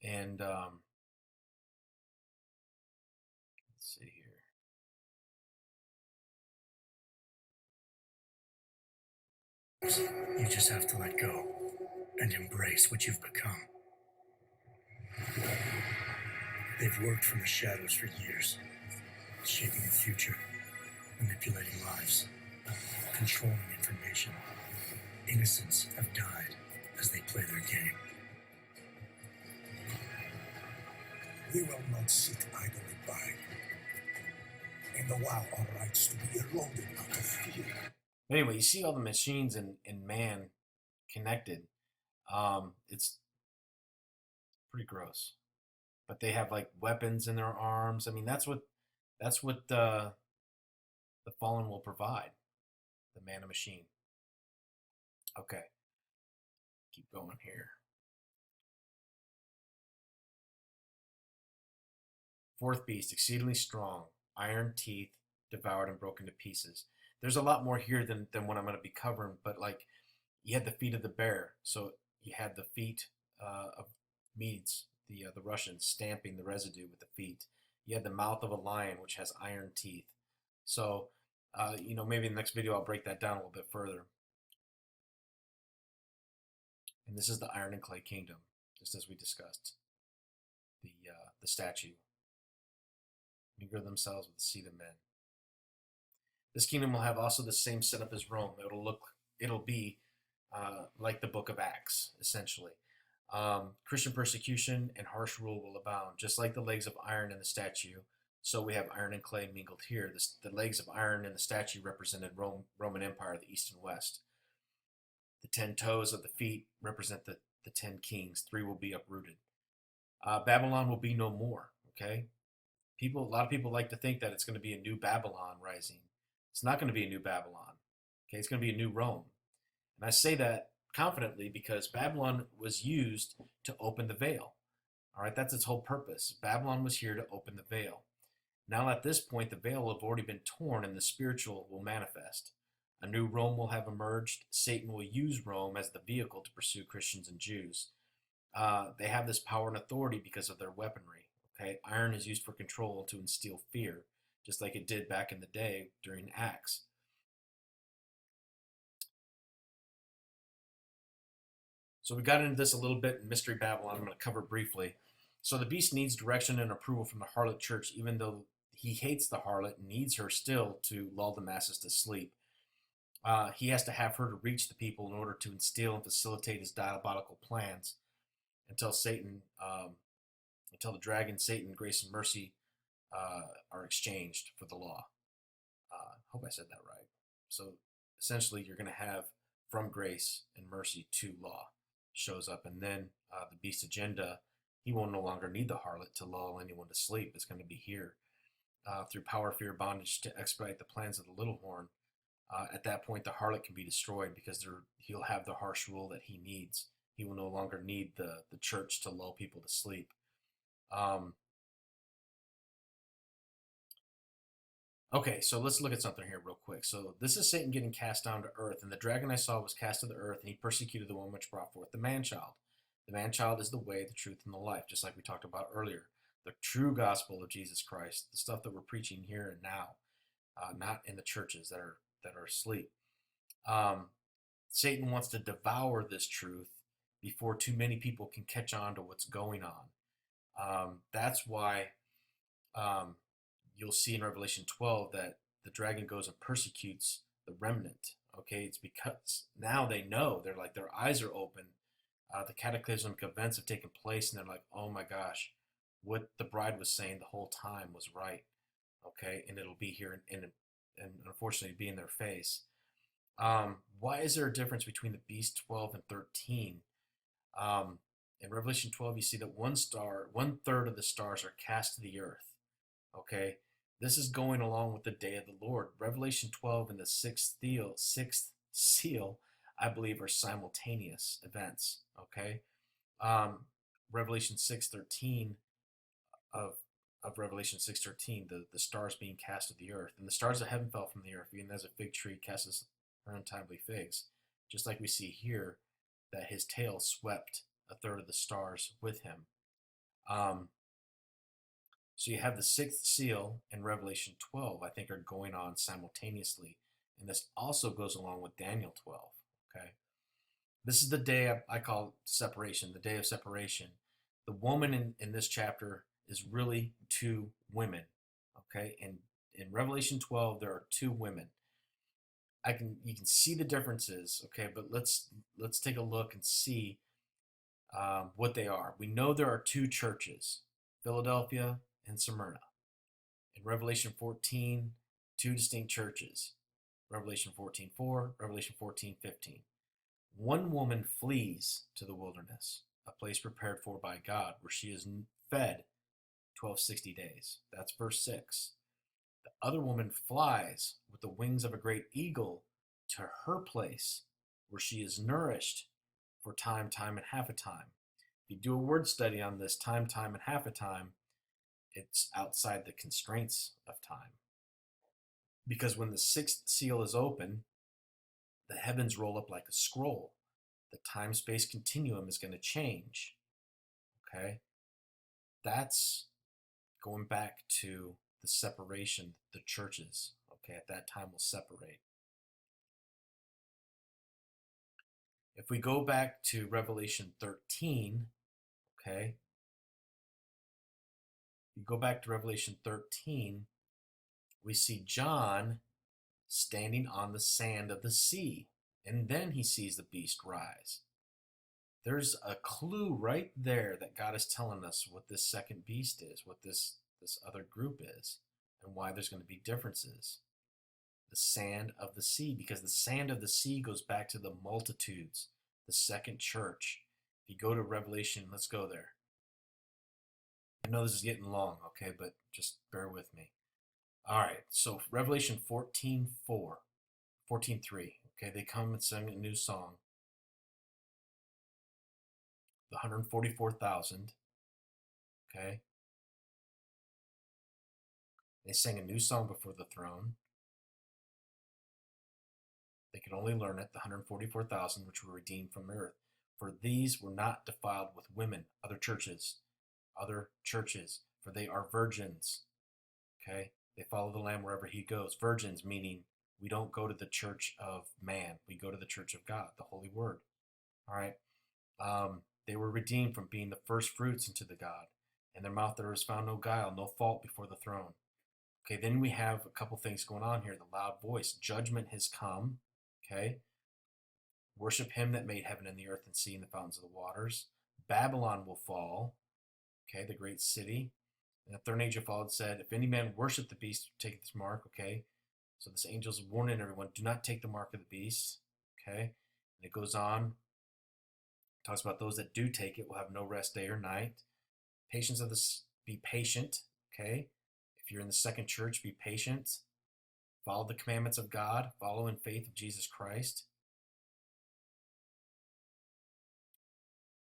And let's see here. You just have to let go and embrace what you've become. They've worked from the shadows for years, shaping the future, manipulating lives, controlling information. Innocents have died as they play their game. We will not sit idly by and allow our rights to be eroded out of fear. Anyway, you see all the machines and man connected. It's pretty gross. But they have like weapons in their arms. I mean, that's what the fallen will provide. The man and machine. Okay. Keep going here. Fourth beast, exceedingly strong, iron teeth, devoured and broken to pieces. There's a lot more here than what I'm going to be covering, but like you had the feet of the bear, so you had the feet of Medes, the Russians stamping the residue with the feet. You had the mouth of a lion, which has iron teeth. So, maybe in the next video I'll break that down a little bit further. And this is the iron and clay kingdom, just as we discussed. The statue. Mingle themselves with the seed of men. This kingdom will have also the same setup as Rome. It'll be like the book of Acts, essentially. Christian persecution and harsh rule will abound, just like the legs of iron in the statue. So we have iron and clay mingled here. The legs of iron in the statue represented Roman Empire, the East and West. The 10 toes of the feet represent the 10 kings. 3 will be uprooted. Babylon will be no more. Okay, a lot of people like to think that it's going to be a new Babylon rising. It's not going to be a new Babylon. Okay, it's going to be a new Rome. And I say that confidently because Babylon was used to open the veil. All right, that's its whole purpose. Babylon was here to open the veil. Now at this point, the veil will have already been torn and the spiritual will manifest. A new Rome will have emerged. Satan will use Rome as the vehicle to pursue Christians and Jews. They have this power and authority because of their weaponry. Okay, iron is used for control to instill fear, just like it did back in the day during Acts. So we got into this a little bit in Mystery Babylon. I'm going to cover briefly. So the beast needs direction and approval from the harlot church, even though he hates the harlot and needs her still to lull the masses to sleep. He has to have her to reach the people in order to instill and facilitate his diabolical plans until the dragon, Satan, grace and mercy are exchanged for the law. Hope I said that right. So essentially, you're going to have from grace and mercy to law shows up, and then the beast agenda. He will no longer need the harlot to lull anyone to sleep. It's going to be here through power, fear, bondage to expedite the plans of the little horn. At that point, the harlot can be destroyed because he'll have the harsh rule that he needs. He will no longer need the church to lull people to sleep. Okay, so let's look at something here real quick. So this is Satan getting cast down to earth, and the dragon I saw was cast to the earth, and he persecuted the one which brought forth the man-child. The man-child is the way, the truth, and the life, just like we talked about earlier. The true gospel of Jesus Christ, the stuff that we're preaching here and now, not in the churches that are asleep. Satan wants to devour this truth before too many people can catch on to what's going on. That's why you'll see in Revelation 12 that the dragon goes and persecutes the remnant. Okay, it's because now they know, they're like, their eyes are open. The cataclysmic events have taken place, and they're like, oh my gosh, what the bride was saying the whole time was right. Okay, and it'll be here and unfortunately be in their face. Why is there a difference between the beast 12 and 13? In Revelation 12, you see that 1/3 of the stars are cast to the earth. Okay, this is going along with the day of the Lord. Revelation 12 and the sixth seal, I believe, are simultaneous events. Okay, Revelation 6:13 of Revelation 6:13, the stars being cast to the earth, and the stars of heaven fell from the earth, even as a fig tree casts her untimely figs. Just like we see here, that his tail swept 1/3 of the stars with him. So you have the sixth seal and Revelation 12, I think, are going on simultaneously. And this also goes along with Daniel 12. Okay. This is the day I call separation, the day of separation. The woman in this chapter is really 2 women. Okay. And in Revelation 12, there are 2 women. You can see the differences. Okay. But let's take a look and see what they are. We know there are 2 churches, Philadelphia and Smyrna. In Revelation 14, 2 distinct churches. Revelation 14:4, Revelation 14:15. One woman flees to the wilderness, a place prepared for by God, where she is fed 1260 days. That's verse 6. The other woman flies with the wings of a great eagle to her place, where she is nourished for time, and half a time. If you do a word study on this time, and half a time, it's outside the constraints of time. Because when the 6th seal is open, the heavens roll up like a scroll. The time-space continuum is going to change. Okay? that's going back to the separation, the churches, okay, at that time will separate. If we go back to Revelation 13, okay, you go back to Revelation 13, we see John standing on the sand of the sea, and then he sees the beast rise. There's a clue right there that God is telling us what this second beast is, what this other group is, and why there's going to be differences. The sand of the sea, because the sand of the sea goes back to the multitudes, the second church. If you go to Revelation, let's go there. I know this is getting long, okay, but just bear with me. All right, so Revelation 14:4, 14:3. Okay, they come and sing a new song. The 144,000. Okay, they sang a new song before the throne. They could only learn it, the 144,000, which were redeemed from the earth. For these were not defiled with women, other churches, for they are virgins. Okay, they follow the Lamb wherever he goes. Virgins meaning we don't go to the church of man, we go to the church of God, the Holy Word. All right. They were redeemed from being the first fruits into the God. In their mouth there is found no guile, no fault before the throne. Okay, then we have a couple things going on here. The loud voice, judgment has come. Okay, worship him that made heaven and the earth and sea and the fountains of the waters. Babylon will fall. Okay, the great city. And the third angel followed, said, if any man worship the beast, take this mark. Okay, so this angel is warning everyone, do not take the mark of the beast. Okay, and it goes on, talks about those that do take it will have no rest day or night. Patience of this, be patient. Okay, if you're in the second church, be patient. Follow the commandments of God. Follow in faith of Jesus Christ.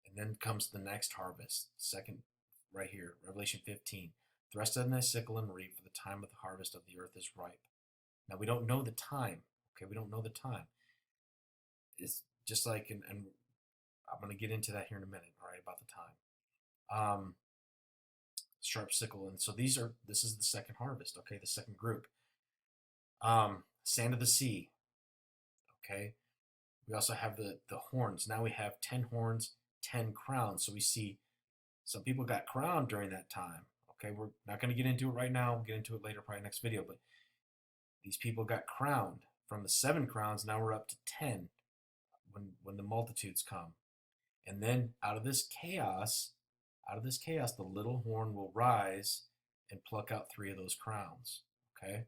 And then comes the next harvest. Second, right here, Revelation 15. Thrust in thy sickle and reap, for the time of the harvest of the earth is ripe. Now, we don't know the time. Okay, we don't know the time. It's just like, and I'm going to get into that here in a minute, all right, about the time. Sharp sickle. And so this is the second harvest, okay, the second group. Sand of the sea, okay. We also have the horns. Now we have 10 horns, 10 crowns. So we see some people got crowned during that time. Okay, we're not going to get into it right now. We'll get into it later, probably next video. But these people got crowned. From the 7 crowns, now we're up to 10 when the multitudes come. And then out of this chaos, the little horn will rise and pluck out 3 of those crowns. Okay.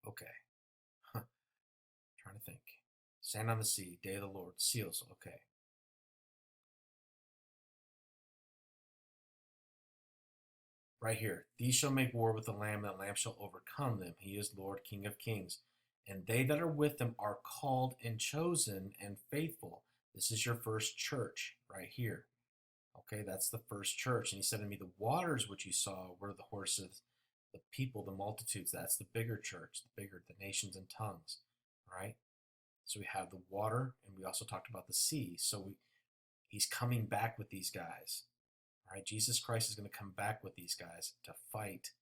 Okay. Trying to think. Sand on the sea, day of the Lord, seals. Okay. Right here. These shall make war with the Lamb, and the Lamb shall overcome them. He is Lord, King of kings. And they that are with him are called and chosen and faithful. This is your first church right here. Okay, that's the first church. And he said to me, the waters which you saw were the horses, the people, the multitudes. That's the bigger church, the nations and tongues. Right? So we have the water, and we also talked about the sea. So he's coming back with these guys. All right, Jesus Christ is going to come back with these guys to fight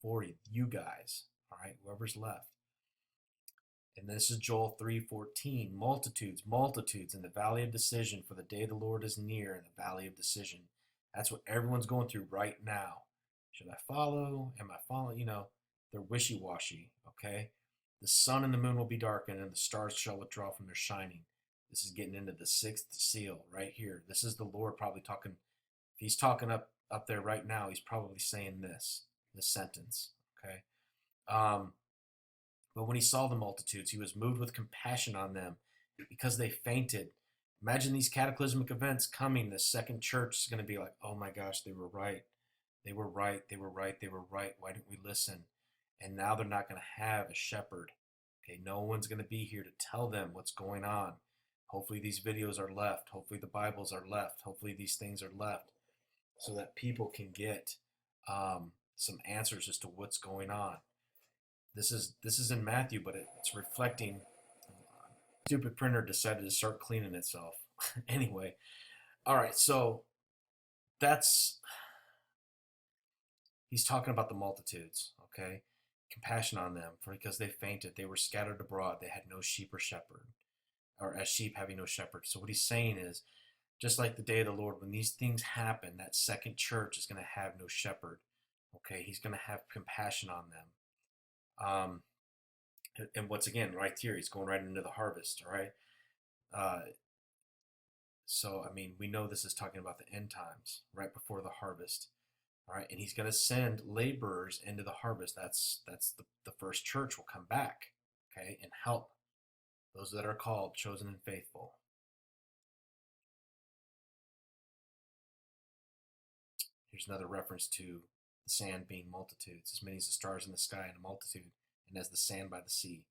for you guys. All right, whoever's left. And this is Joel 3:14. Multitudes in the valley of decision, for the day of the Lord is near in the valley of decision. That's what everyone's going through right now. Should I follow? Am I following? You know, they're wishy-washy, okay? The sun and the moon will be darkened, and the stars shall withdraw from their shining. This is getting into the 6th seal right here. This is the Lord probably talking. If he's talking up there right now, he's probably saying this sentence, okay? But when he saw the multitudes, he was moved with compassion on them because they fainted. Imagine these cataclysmic events coming. The second church is going to be like, oh my gosh, they were right. They were right. They were right. They were right. Why didn't we listen? And now they're not going to have a shepherd. Okay, no one's going to be here to tell them what's going on. Hopefully these videos are left. Hopefully the Bibles are left. Hopefully these things are left so that people can get some answers as to what's going on. This is in Matthew, but it's reflecting. Stupid printer decided to start cleaning itself. Anyway, all right. So that's he's talking about the multitudes, okay? Compassion on them, for because they fainted, they were scattered abroad, they had no sheep or shepherd, or as sheep having no shepherd. So what he's saying is, just like the day of the Lord, when these things happen, that second church is going to have no shepherd. Okay, he's going to have compassion on them. And once again, right here, he's going right into the harvest. All right. Uh, so I mean, we know this is talking about the end times, right before the harvest. All right, and he's going to send laborers into the harvest. That's the first church will come back, okay, and help those that are called, chosen, and faithful. Here's another reference to the sand being multitudes, as many as the stars in the sky in a multitude, and as the sand by the sea.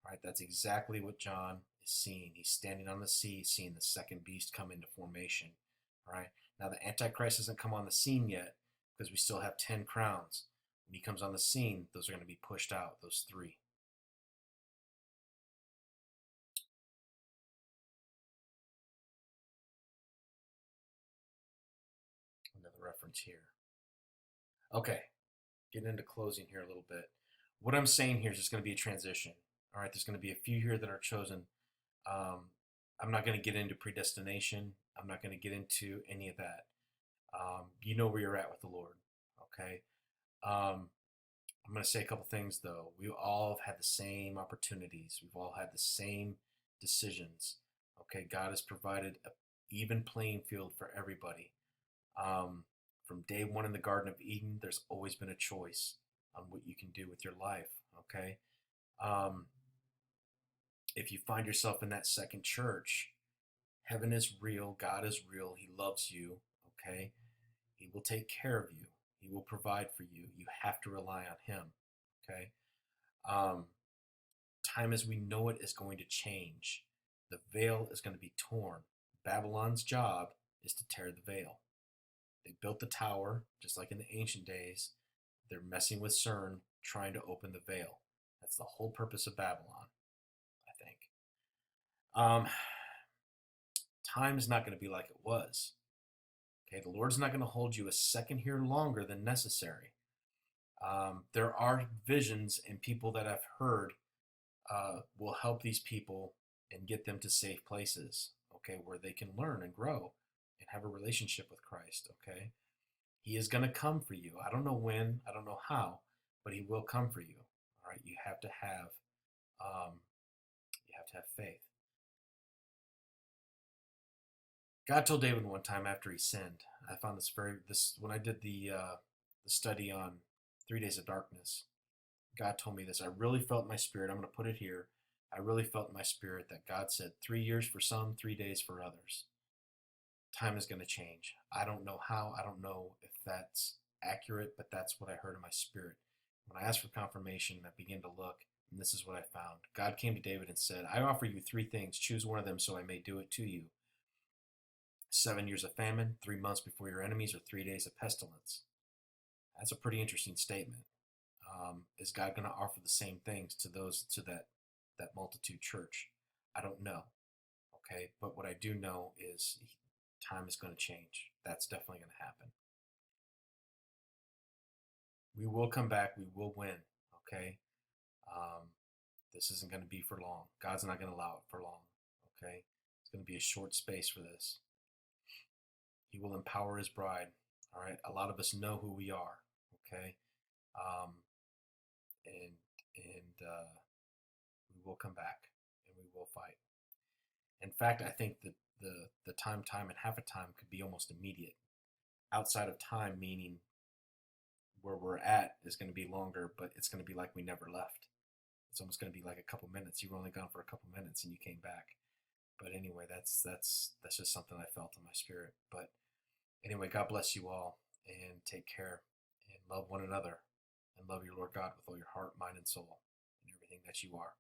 All right, that's exactly what John is seeing. He's standing on the sea, seeing the second beast come into formation. All right, now the Antichrist hasn't come on the scene yet because we still have 10 crowns. When he comes on the scene, those are going to be pushed out, those three. Another reference here. Okay, getting into closing here a little bit. What I'm saying here is it's going to be a transition. All right, there's going to be a few here that are chosen. I'm not going to get into predestination. I'm not going to get into any of that. You know where you're at with the Lord. Okay. I'm going to say a couple things though. We all have had the same opportunities. We've all had the same decisions. Okay. God has provided an even playing field for everybody. From day one in the Garden of Eden, there's always been a choice on what you can do with your life. Okay. Um, if you find yourself in that second church, heaven is real. God is real. He loves you. Okay. He will take care of you. He will provide for you. You have to rely on him. Okay. Um, time as we know it is going to change. The veil is going to be torn. Babylon's job is to tear the veil. They built the tower, just like in the ancient days. They're messing with CERN, trying to open the veil. That's the whole purpose of Babylon, I think. Um, time is not going to be like it was. Okay, the Lord's not going to hold you a second here longer than necessary. There are visions and people that I've heard will help these people and get them to safe places, okay, where they can learn and grow and have a relationship with Christ, okay? He is going to come for you. I don't know when, I don't know how, but he will come for you. All right, um, you have to have faith. God told David one time after he sinned. I found this when I did the study on 3 days of darkness. God told me this. I really felt in my spirit. I'm going to put it here. I really felt in my spirit that God said 3 years for some, 3 days for others. Time is going to change. I don't know how. I don't know if that's accurate, but that's what I heard in my spirit. When I asked for confirmation, I began to look, and this is what I found. God came to David and said, I offer you 3 things. Choose one of them so I may do it to you. 7 years of famine, 3 months before your enemies, or 3 days of pestilence. That's a pretty interesting statement. Is God going to offer the same things to that multitude church? I don't know. Okay, but what I do know is time is going to change. That's definitely going to happen. We will come back. We will win. Okay, um, this isn't going to be for long. God's not going to allow it for long. Okay, it's going to be a short space for this. He will empower his bride. All right, a lot of us know who we are. Okay, um, and we will come back and we will fight. In fact, I think that the time and half a time could be almost immediate. Outside of time, meaning where we're at is going to be longer, but it's going to be like we never left. It's almost going to be like a couple minutes. You were only gone for a couple minutes and you came back. But anyway, that's just something I felt in my spirit. But anyway, God bless you all and take care and love one another and love your Lord God with all your heart, mind, and soul and everything that you are.